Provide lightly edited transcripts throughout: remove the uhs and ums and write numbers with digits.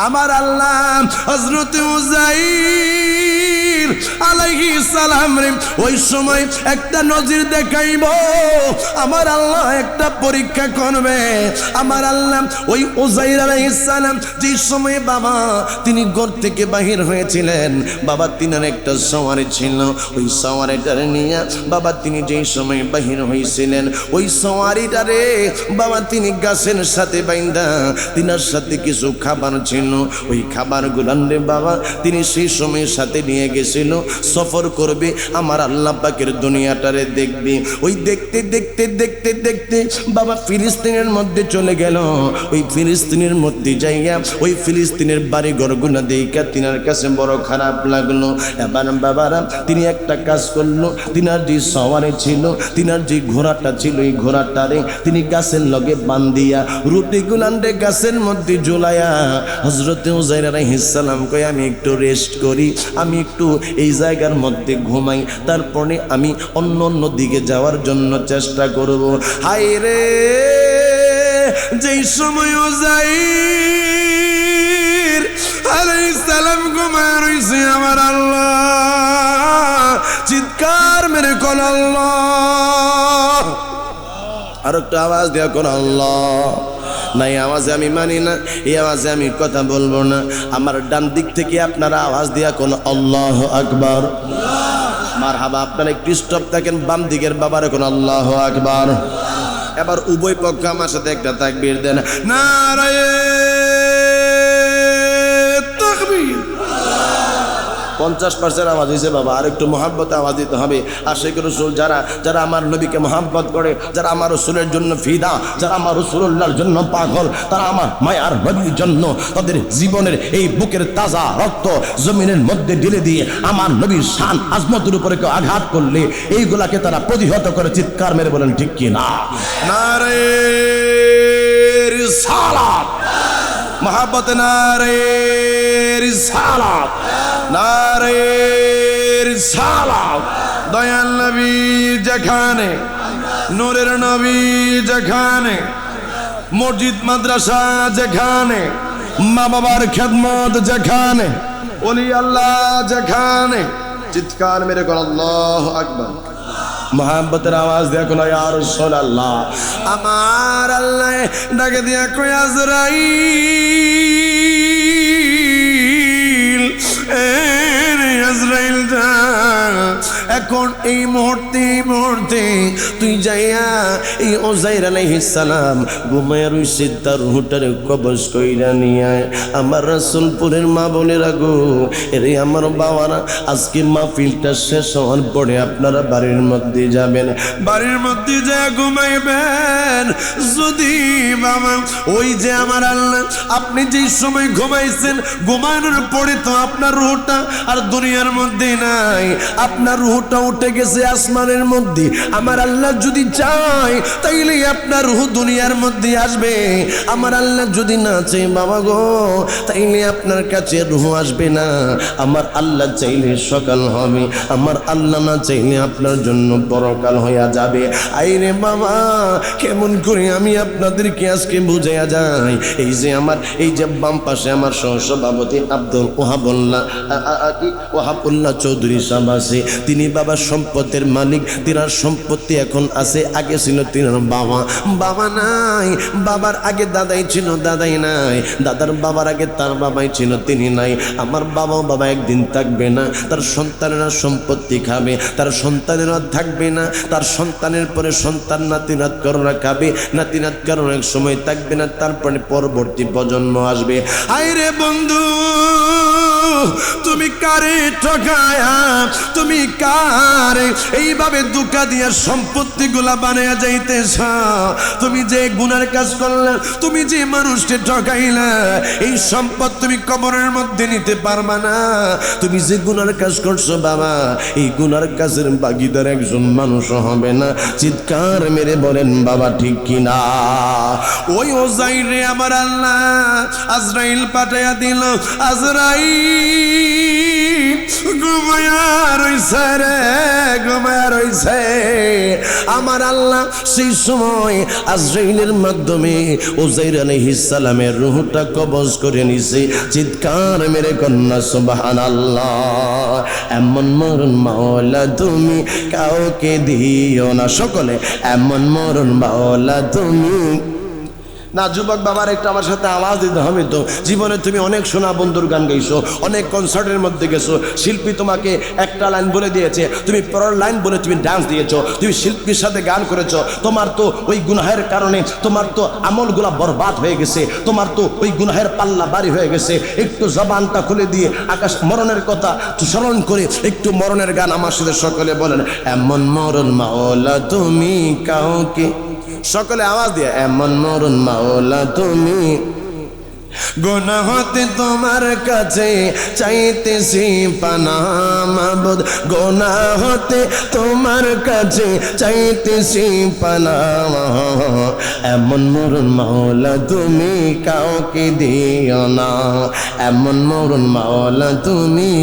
আমার আল্লাহ হযরত উযাইর আলাইহিস সালাম রে ওই সময় একটা নজির দেখাইব। আমার আল্লাহ একটা পরীক্ষা করবে। আমার আল্লাহ ওই উযাইর আলাইহিস সালাম যে সময় বাবা তিনি ঘর থেকে বাহির হয়েছিলেন, বাবা তিনার একটা সওয়ারি ছিল, ওই সওয়ারিটারে নিয়ে বাবা তিনি যেই সময় বাহির হয়েছিলেন ওই সওয়ারিটারে বাবা তিনি গাছের সাথে বাইন্ধা তিনার সাথে কিছু খাবার ছিল, ওই খাবারগুলো বাবা তিনি সেই সময় সাথে নিয়ে গেছিল। সফর করবে, আমার আল্লাহ পাকের দুনিয়াটারে দেখবে। ওই দেখতে দেখতে দেখতে দেখতে বাবা ফিলিস্তিনের মধ্যে চলে গেল। ওই ফিলিস্তিনের মধ্যে যাইয়া ওই ফিলিস্তিনের বাড়ি ঘরগুলো দেখা তিনার কাছে বড় খারাপ লাগলো। এবার বাবারা তিনি একটা কাজ করলো, তিনার যে সওয়ারি ছিল, তিনার যে ঘোড়াটা ছিল, এই ঘোড়াটারে তিনি গাছের লগে বান্ধিয়া রুটিগুলান্ডে গাছের মধ্যে ঝুলাইয়া হযরত উযাইর আলাইহিস সালাম কই আমি একটু রেস্ট করি, আমি একটু এই জায়গার মধ্যে ঘুমাই, তারপরে আমি অন্য দিকে যাওয়ার জন্য চেষ্টা করব। হায় রে যেই সময় উযাইর আলাইহিস সালাম ঘুমায় রইছে, আমার আল্লাহ চিৎকার মেরে কোন আল্লাহ, আর একটা আওয়াজ দেয়া কোন আল্লাহ। নাই আওয়াজে আমি মানি না, এই আওয়াজে আমি কথা বলবো না। আমার ডান দিক থেকে আপনারা আওয়াজ দিয়া কোন আল্লাহু আকবার। মারহাবা। আপনারা একটু স্টপ থাকেন, বাম দিকের বাবার কোন আল্লাহু আকবার। এবার উভয় পক্ষ আমার সাথে একটা তাকবীর দেন। নারায়ে তাকবীর। 50% আওয়াজ হয়েছে বাবা, আর একটু মহাব্বতে আওয়াজ দিতে হবে। আশিক রাসূল যারা যারা আমার নবীকে মহাব্বত করে, যারা আমার রাসূলের জন্য ফিদা, যারা আমার রাসূলুল্লাহর জন্য পাগল, তারা আমার মায়ার নবীর জন্য তাদের জীবনের এই বুকের তাজা রক্ত জমিনের মধ্যে ঢেলে দিয়ে আমার নবীর শান আজমতের উপরে কেউ আঘাত করলে এইগুলাকে তারা প্রতিহত করে চিৎকার মেরে বলেন ঠিক কি না? নারে রিসালাত, মহাব্বতে নারে রিসালাত, নারে রিসালাত। দয়াল নবী যেখানে, নূরের নবী যেখানে, মসজিদ মাদ্রাসা যেখানে, মা বাবার খেদমত যেখানে, ওলি আল্লাহ যেখানে, চিৎকার মেরে কোন আল্লাহু আকবার। মোহাম্মতের আওয়াজ দিয়া কোন ইয়া রাসূলুল্লাহ। আমার আল্লাহ ডাকে দিয়া কই আজরাইল, আজরাইল এখন এই মুহূর্তে তুই যাইয়া এই উযাইর আলাইহিস সালাম ঘুমায়া রইছে তার রূহটারে কবজ কইরা নিয়ে আয়। আমার রাসূলপুরের মা বোনেরা গো, এরে আমার বাবারা, আজকে মাহফিলটা শেষ হওয়ার পরে আপনারা বাড়ির মধ্যে যাবেন, বাড়ির মধ্যে যা ঘুমাইবেন। যদি বাবা ওই যে আমার আল্লাহ আপনি যেই সময় ঘুমাইছেন, ঘুমানোর পরে তো আপনার রূহটা আর দুনিয়ার মধ্যে নাই, আপনার রূহটা উঠে গেছে আসমানের মধ্যে। আমার আল্লাহ যদি চায় তাইলে আপনার রূহ দুনিয়ার মধ্যে আসবে। আমার আল্লাহ যদি না চায় বাবা গো, তাইলে আপনার কাছে রূহ আসবে না। আমার আল্লাহ চাইলে সকাল হবে, আমার আল্লাহ না চাইলে আপনার জন্য পরকাল হইয়া যাবে। আইরে বাবা, কেমন করে আমি আপনাদেরকে আজকে বুঝাইয়া যাই। এই যে আমার এই যে বাম পাশে আমার সহসভাপতি আব্দুল ওয়াহাবুল্লাহ চৌধুরী সাহেব আছে, তিনি বাবা সম্পদের মালিক। তিনার সম্পত্তি এখন আছে, আগে ছিল তিনার বাবা নাই, বাবার আগে দাদাই ছিল, দাদাই নাই, দাদার বাবার আগে তার বাবাই ছিল, তিনি নাই। আমার বাবা একদিন থাকবে না, তার সন্তানেরা সম্পত্তি খাবে, তার সন্তানেরা থাকবে না, তার সন্তানের পরে সন্তান নাতিনাত করোনা খাবে, নাতিনাত করোনা এক সময় থাকবে না, তারপরে পরবর্তী প্রজন্ম আসবে। আইরে বন্ধু, তুমি কারে ঠকায়া, তুমি কারে এইভাবে দুকা দিয়া সম্পত্তি গুলা বানায়া যাইতেছ? তুমি যে গুনার কাজ করলে, তুমি যে মানুষকে ঠকাইলা, এই সম্পদ তুমি কবরের মধ্যে নিতে পারবা না। তুমি যে গুনার কাজ করছো বাবা, এই গুনার কাজের ভাগীদার একজন মানুষ হবে না। চিৎকার মেরে বলেন বাবা ঠিক কিনা? ওই উযাইর আমার আল্লাহ আজরাইল পাঠাইয়া দিল। আজরাইল ঘুমায়া রইছে রে, ঘুমায়া রইছে। আমার আল্লাহ সেই সময় আজরাইলের মাধ্যমে উযাইর আলাইহিস সালামের রূহটা কবজ করে নিছে। চিৎকার মেরে কন্যা সুবহানাল্লাহ। এমন মরণ মাওলা তুমি কাউকে দিও না, সকলে এমন মরণ মাওলা তুমি না। যুবক বাবার একটা আমার সাথে আওয়াজ দিতে হবে তো। জীবনে তুমি অনেক সোনা বন্ধুর গান গাইছো, অনেক কনসার্টের মধ্যে গেছো, শিল্পী তোমাকে একটা লাইন বলে দিয়েছে, তুমি পরের লাইন বলে তুমি ডান্স দিয়েছো, তুমি শিল্পীর সাথে গান করেছো, তোমার তো ওই গুনাহের কারণে তোমার তো আমলগুলা বরবাদ হয়ে গেছে, তোমার তো ওই গুনাহের পাল্লা বাড়ি হয়ে গেছে। একটু জবানটা খুলে দিয়ে আকাশ মরণের কথা স্মরণ করে একটু মরণের গান আমার সাথে সকলে বলেন, এমন মরণ মাওলা তুমি কাউকে, সকলে আওয়াজ দিয়ে, এমন মরণ মাওলা তুমি। গুনাহ হতে তোমার কাছে চাইতেছি পানা মাবুদ, গুনাহ হতে তোমার কাছে চাইতেছি পানা। এমন মরণ মাওলা তুমি কাউকে দিও না, এমন মরণ মাওলা তুমি।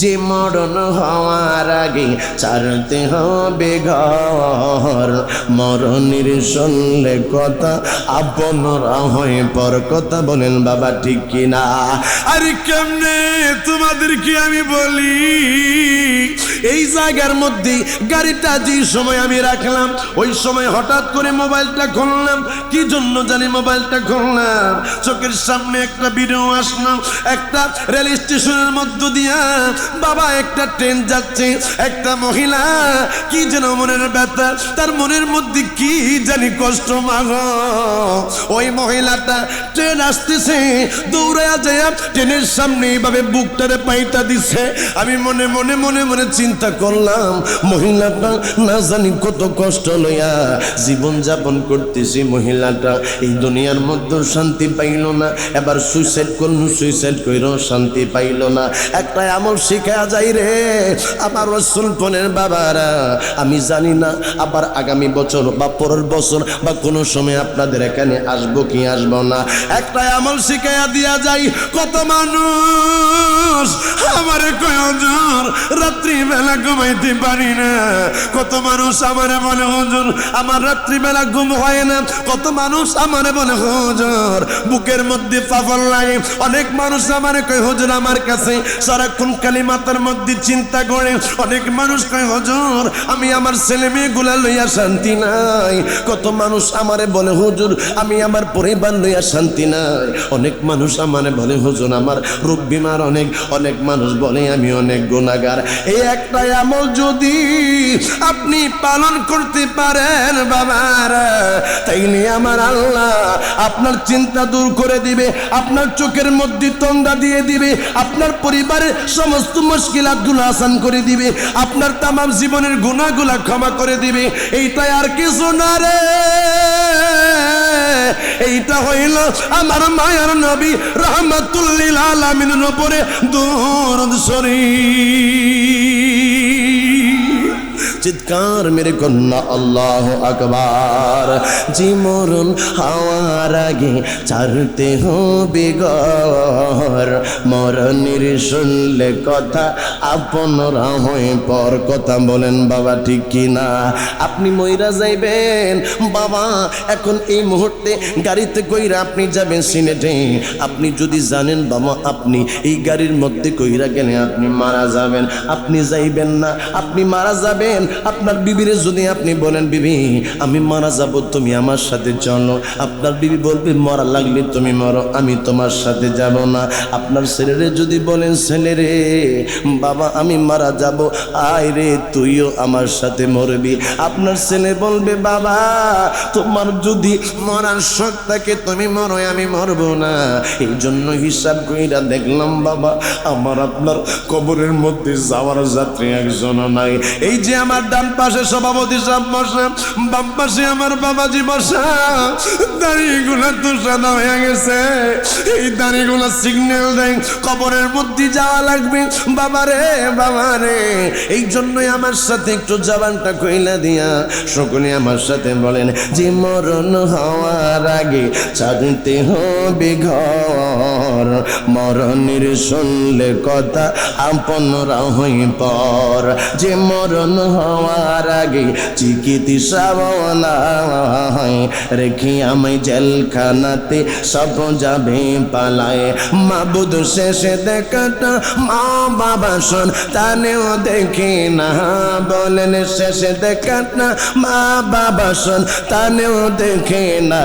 যে মরণ হওয়ার আগে ছাড়তে হবে ঘর, মরণের শুনলে কথা আপনরা হয়ে পর কথা। বলেন বাবা ঠিক কিনা? আরে কেমনে তোমাদেরকে আমি বলি, এই জায়গার মধ্যে গাড়িটা যে সময় আমি রাখলাম ওই সময় হঠাৎ করে মোবাইলটা খুললাম। কি জন্য জানি মোবাইলটা খুললাম, চোখের সামনে একটা ভিডিও আসলো, একটা রেল স্টেশনের মধ্য দিয়া বাবা একটা ট্রেন যাচ্ছে, একটা মহিলা কি যেন মনের ব্যথা, তার মনের মধ্যে কি জানি কষ্ট মাগো। ওই মহিলাটা ট্রেন আসতেছে দৌড়ায়া যায় ট্রেনের সামনে এইভাবে বুকটারে পাইটা দিছে। আমি মনে মনে মনে মনে চিন্তা করলাম, মহিলাটা না জানি কত কষ্ট লইয়া জীবন যাপন করতেছি। মহিলাটা এই দুনিয়ার মধ্যে শান্তি পাইল না, এবার সুইসাইড করল, সুইসাইড কইরও শান্তি পাইল না। একটা আমল শিখা যায় রে আমার রাসূল পনের বাবারা। আমি জানি না আবার আগামী বছর বা পরের বছর বা কোনো সময় আপনাদের এখানে আসবো কি আসবো না, একটা আমল শিখাইয়া দিয়া যাই। কত মানুষ আমার কয় হুজুর রাত্রিবেলা ঘুমাইতে পারি না, কত মানুষ আমারে বলে হুজুর আমার রাত্রিবেলা ঘুম হয় না, কত মানুষ আমারে বলে হুজুর বুকের মধ্যে পাগল লাগে। অনেক মানুষ আমারে কয় হুজুর আমার কাছে সারাক্ষণ খালি মাথার মধ্যে চিন্তা করে। অনেক মানুষ কয় হুজুর আমি আমার ছেলে মেয়েগুলা লইয়া শান্তি নাই। কত মানুষ আমারে বলে হুজুর আমি আমার পরিবার লইয়া শান্তি নাই। অনেক মানুষ আমারে বলে হুজুর আমার রোগ বিমার অনেক। অনেক মানুষ বলে আমি অনেক গুনাহগার। এই একটা আমল যদি আপনি পালন করতে পারেন বাবারা, তাইলে আমার আল্লাহ আপনার চিন্তা দূর করে দিবে, আপনার চোখের মধ্যে তন্দ্রা দিয়ে দিবে, আপনার পরিবারের সমস্ত মুশকিলাতগুলো আসান করে দিবে, আপনার তামাম জীবনের গুনাহগুলো ক্ষমা করে দিবে। এইটাই আর কিছু না রে, এইটা হইল আমার মায়ার নবী রাহমাতুল লিল আলামিনের উপরে দুরূদ শরীফ। চিৎকার মেরে কন্যা আল্লাহু আকবার। যে মরণ হওয়ার আগে ছাড়তে হবে ঘর, মরণের শুনলে কথা আপনরা হয়ে পর কথা। বলেন বাবা ঠিক কিনা? আপনি মইরা যাইবেন বাবা এখন এই মুহূর্তে গাড়িতে কইরা আপনি যাবেন সিলেটে। আপনি যদি জানেন বাবা আপনি এই গাড়ির মধ্যে কইরা গেলে আপনি মারা যাবেন, আপনি যাইবেন না, আপনি মারা যাবেন। আপনার বিবিরে যদি আপনি বলেন বিবি আমি মারা যাব তুমি আমার সাথে চলো, আপনার বিবি বলবে মরা লাগলে তুমি মরো আমি তোমার সাথে যাব না। আপনার ছেলেরে যদি বলেন ছেলেরে বাবা আমি মারা যাব আয় রে তুইও আমার সাথে মরবি, আপনার ছেলে বলবে বাবা তোমার যদি মরার শখ থাকে তুমি মরো আমি মরবো না। এই জন্য হিসাব কইরা দেখলাম বাবা আমার আপনার কবরের মধ্যে যাওয়ার যাত্রী একজনও নাই। এই যে আমার আমার ডান পাশে সভাপতি সাহেব বসা, বাম পাশে আমার বাবাজি বসা। দাড়িগুলা তো সাদা হয়ে গেছে, এই দাড়িগুলা সিগন্যাল দেয় কবরের মধ্যে যাওয়া লাগবে। বাবারে বাবারে, এই জন্যই আমার সাথে একটু জবানটা কইলা দিয়া সকলে আমার সাথে বলেন যে মরণ হওয়ার আগে ছাড়তে হবে ঘর, মরণের শুনলে কথা আপনরা হই পর। যে মরণ হওয়ার আগে চিকিৎসা বলা হয়, রেখে আমি জেলখানাতে সব যাবে পালায়। মাবুদ শেষে দেখাটা মা বাবা সন্তানেও দেখে না, বলেন শেষে দেখাটা মা বাবা সন্তানেও দেখে না।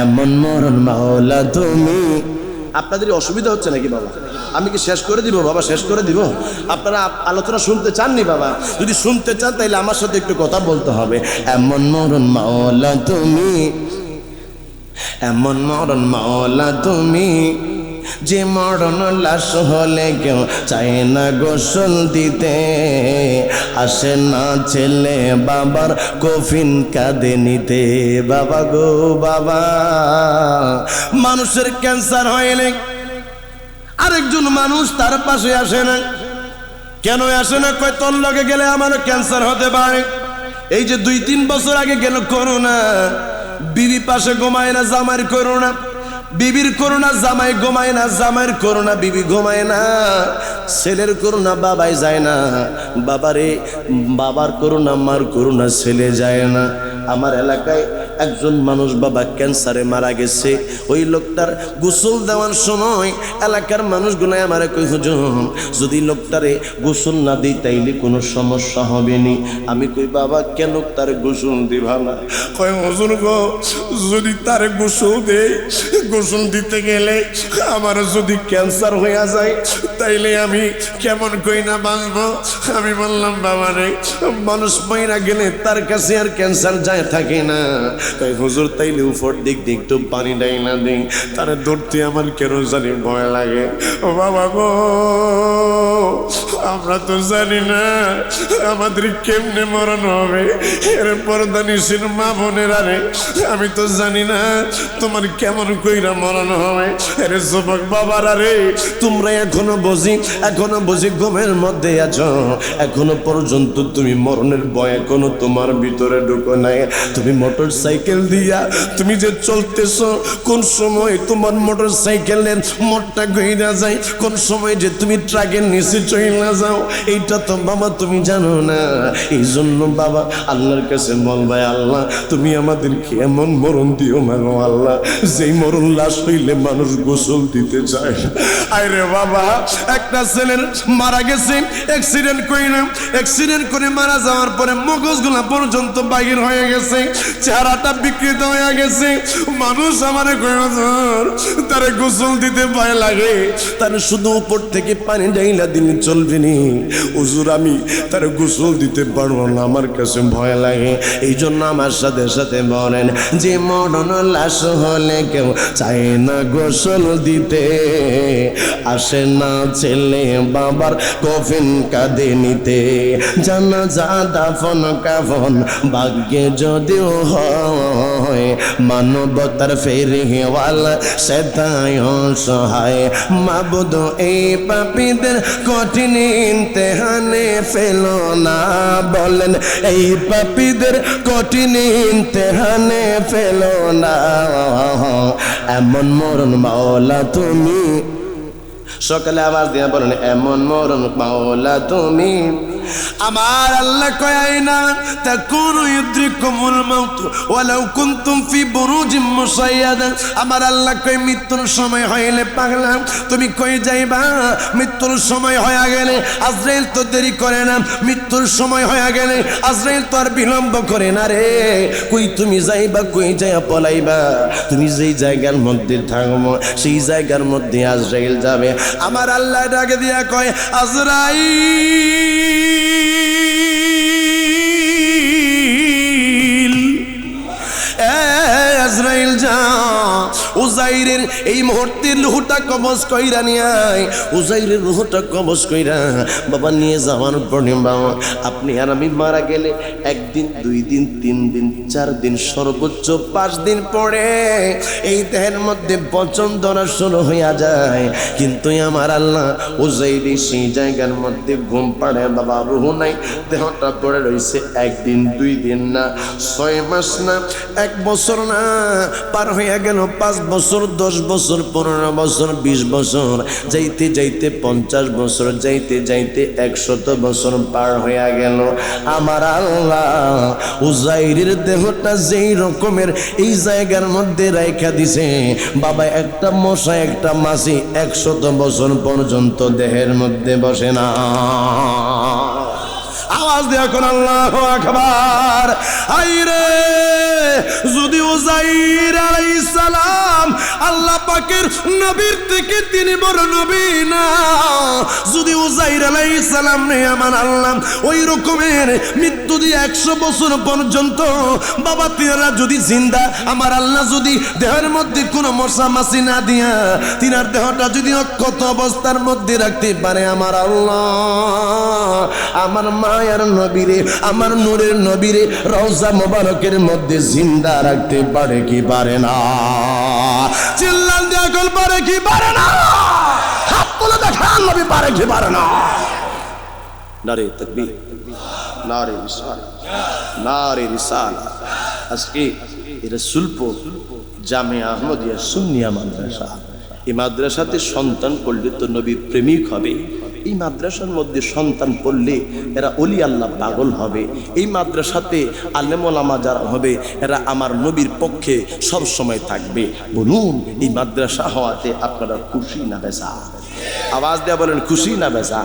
এমন মরণ মাওলা তুমি। আপনাদের অসুবিধা হচ্ছে নাকি বাবা? আমি কি শেষ করে দিব বাবা? শেষ করে দিব? আপনারা আলোচনা শুনতে চাননি বাবা? যদি শুনতে চান তাহলে আমার সাথে একটু কথা বলতে হবে। এমন মরণ মাওলা তুমি, এমন মরণ মাওলা তুমি, যে মরণ লাশ হলে কেউ চায় না গোসল দিতে, আসে না ছেলে বাবার কফিন কাঁধে নিতে। বাবা গো বাবা, মানুষের ক্যান্সার হয়নি, আরেকজন মানুষ তার পাশে আসে না। কেন আসে না? কয় তোর লগে গেলে আমারও ক্যান্সার হতে পারে। এই যে 2-3 বছর আগে গেল করোনা, বিবি পাশে ঘুমায় না, জামাইয়ের করোনা, বিবির করোনা জামাই ঘুমায় না, জামাইয়ের করোনা বিবি ঘুমায় না, ছেলের করোনা বাবাই যায় না, বাবারে বাবার করোনা মার করোনা ছেলে যায় না। আমার এলাকায় একজন মানুষ বাবা ক্যান্সারে মারা গেছে। ওই লোকটার গোসল দেওয়ার সময় এলাকার মানুষগুলো আমার কই হুজুর যদি লোকটারে গোসল না দিই তাইলে কোনো সমস্যা হবে নি। আমি কই বাবা কেন তার গোসল দিবা না? কয় হুজুর গো, যদি তার গোসল দেই, গোসল দিতে গেলে আমার যদি ক্যান্সার হয়ে যায় তাইলে আমি কেমন কই না বাঁচবো? আমি বললাম বাবা রে, মানুষ মইরা গেলে তার কাছে আর ক্যান্সার যায় থাকে না। তাই হুজুর তাইলে উপর দিক দিয়ে একটু পানি দেয় না দিই, তারা ধরতে আমার কেন জানি ভয় লাগে। ও বাবা গো, আমরা তো জানি না আমাদের কেমনে মরণ হবে। এর পর্দা নিশির মা বোনের আরে, আমি তো জানি না তোমার কেমন কইরা মরণ হবে। এর যুবক বাবার আরে, তোমরা এখনো বুঝি ঘুমের মধ্যে আছো, এখনো পর্যন্ত তুমি মরণের ভয় এখনো তোমার ভিতরে ঢুকো নাই। তুমি মোটর সাইকেল দিয়া তুমি যে চলতেছো, কোন সময় তোমার মোটর সাইকেলের মোটটা গইরা যায়, কোন সময় যে তুমি ট্রাকের নিচে চইলা যাও, এইটা তো বাবা তুমি জানো না। এই জন্য বাবা আল্লাহর কাছে বলবা, আল্লাহ তুমি আমাদেরকে এমন মরণ দিও না গো আল্লাহ, যেই মরণ লাশ হইলে মানুষ গোসল দিতে চায়। আরে বাবা, একটা ছেলের মারা গেছে অ্যাক্সিডেন্ট করে মারা যাওয়ার পরে মগজগুলা পর্যন্ত বাহির হয়ে গেছে, চেহারাটা বিকৃত হয়ে গেছে। মানুষ আমারে কয় হুজুর তারে গোসল দিতে ভয় লাগে, তার শুধু উপর থেকে পানি ঢাইলা দিলে চলবে নি হুজুর, আমি তার গোসল দিতে পারবো না, আমার কাছে ভয় লাগে। এই জন্য আমার সাথে সাথে বলেন যে মরণ লাশ হলে কেউ চায় না গোসল দিতে, আসে না ছেলে বাবার কফিন কাঁধে নিতে। জানাজা দাফন কাফন ভাগ্যে যদিও হয়, মানবতার ফেরিওয়ালা সেটাই অসহায়। মাবুদ এই পাপীদের কঠিন ইমতিহানে ফেলো না, বলেন এই পাপীদের কঠিন ইমতিহানে ফেলো না। এমন মরণ মাওলা তুমি, সকালে আওয়াজ দিয়া বলেন এমন মরণ মাওলা তুমি। আমার আল্লাহ কয় না তাকুনু ইউদ্রিকুমুল মাউত ওয়ালাউ কুনতুম ফি বুরুজিম মুশাইয়াদা। আমার আল্লাহ কয় মৃত্যুর সময় হইলে পাগলা তুমি কই যাইবা? মৃত্যুর সময় হয়ে গেলে আজরাইল তো দেরি করে না, মৃত্যুর সময় হয়ে গেলে আজরাইল তো আর বিলম্ব করে না রে। কই তুমি যাইবা, কই যাইয়া পলাইবা? তুমি যেই জায়গার মধ্যে থাকবো সেই জায়গার মধ্যে আজরাইল যাবে। আমার আল্লাহ ডাকে দিয়া কয় আজরাইল, আজরাইল যা, ও উজাইরের এই মুহূর্তে রূহটা কবজ কইরা নিয়ে আয়, উজাইরের রূহটা কবজ কইরা বাবা নিয়ে যাওয়ার পরে বাবা আপনি আর আমি মারা গেলে একদিন, 2 দিন, 3 দিন, 4 দিন, সর্বোচ্চ 5 দিন পরে এই দেহের মধ্যে পচন ধরা শুরু হইয়া যায়। কিন্তু আমার আল্লাহ উজাইরি সেই জায়গার মধ্যে ঘুম পাড়ে বাবা, রূহ নাই, দেহটা পড়ে রইছে। 1 দিন, 2 দিন না, 6 মাস না, 1 বছর না, পার হইয়া গেল 5 বছর, 10 বছর, 15 বছর, 20 বছর, যাইতে যাইতে 50 বছর, যাইতে যাইতে 100 বছর পার হইয়া গেল। আমার আল্লাহ উজাইরের দেহটা যেই রকমের এই জায়গার মধ্যে রাইখা দিছে বাবা, একটা মশা, একটা মাছি 100 বছর পর্যন্ত দেহের মধ্যে বসে না। আওয়াজ দিয়ে এখন আল্লাহু আকবার। আইরে যদি উজাইর আলাইহিস সালাম আল্লাহ পাকের নবীর থেকে তিনি বড় নবী না, যদি উজাইর আলাইহিস সালাম নে আমার আল্লাহ ওই রকমের মৃত্যু দিয়ে 100 বছর পর্যন্ত বাবা তিনারা যদি জিন্দা, আমার আল্লাহ যদি দেহের মধ্যে কোনো মশা মাছি না দিয়া তিনার দেহটা যদি অক্ষত অবস্থার মধ্যে রাখতে পারে আমার আল্লাহ, আমার মায়ার নবীরে, আমার নূরের নবীরে রওজা মোবারকের মধ্যে জিন্দা রাখতে পারে কি পারে না? চিল্লান দিয়া কল পারে কি পারে না? হাত তুলে দেখান নবী পারে কি পারে না? নারে তাকবীর, নারে রিসালাত, নারে রিসালাত। আজকে রাসূলপুর জামিয়া আহমদিয়া সুন্নিয়া মাদ্রাসা, এই মাদ্রাসাতে সন্তান পড়লে তো নবীর প্রেমিক হবে। এই মাদ্রাসার মধ্যে সন্তান পড়লে এরা ওলি আল্লাহ পাগল হবে। এই মাদ্রাসাতে আলেম ওলামা যারা হবে এরা আমার নবীর পক্ষে সব সময় থাকবে। বলুন এই মাদ্রাসা হওয়াতে আপনারা খুশি না বেজা? আওয়াজ দেয়া বলেন খুশি না বেজা?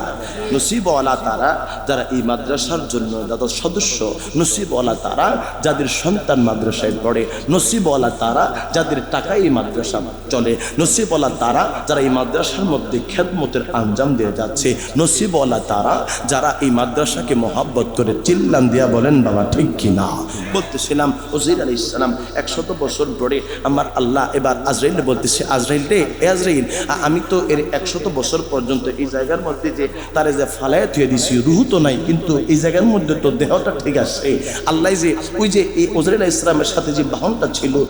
নসিবওয়ালা তারা যারা এই মাদ্রাসার জন্য যাদের সদস্য, নসিবওয়ালা তারা যাদের সন্তান মাদ্রাসায় পড়ে, নসিবওয়ালা তারা যাদের টাকায় এই মাদ্রাসা চলে, নসিবওয়ালা তারা যারা এই মাদ্রাসার মধ্যে খেদমতের আঞ্জাম দিয়ে যাচ্ছে, নসিবওয়ালা তারা যারা এই মাদ্রাসাকে মহাব্বত করে। চিল্লান দিয়া বলেন বাবা ঠিক কিনা? বলতেছিলাম উজাইর আলাইহিস সালাম 100 বছর পরে আমার আল্লাহ এবার আজরাইল বলতেছে, আজরাইল রে, আজরাইল আমি তো এর 100 বছর পর্যন্ত এই জায়গার মধ্যে যে তারে যে ফালায় থুয়ে দিছি, রুহু তো নাই, কিন্তু এই জায়গার মধ্যে তো দেহটা ঠিক আছে। আল্লাহ যে ওই যে এই উজাইর আলাইহিস সালামের সাথে যে বাহনটা ছিল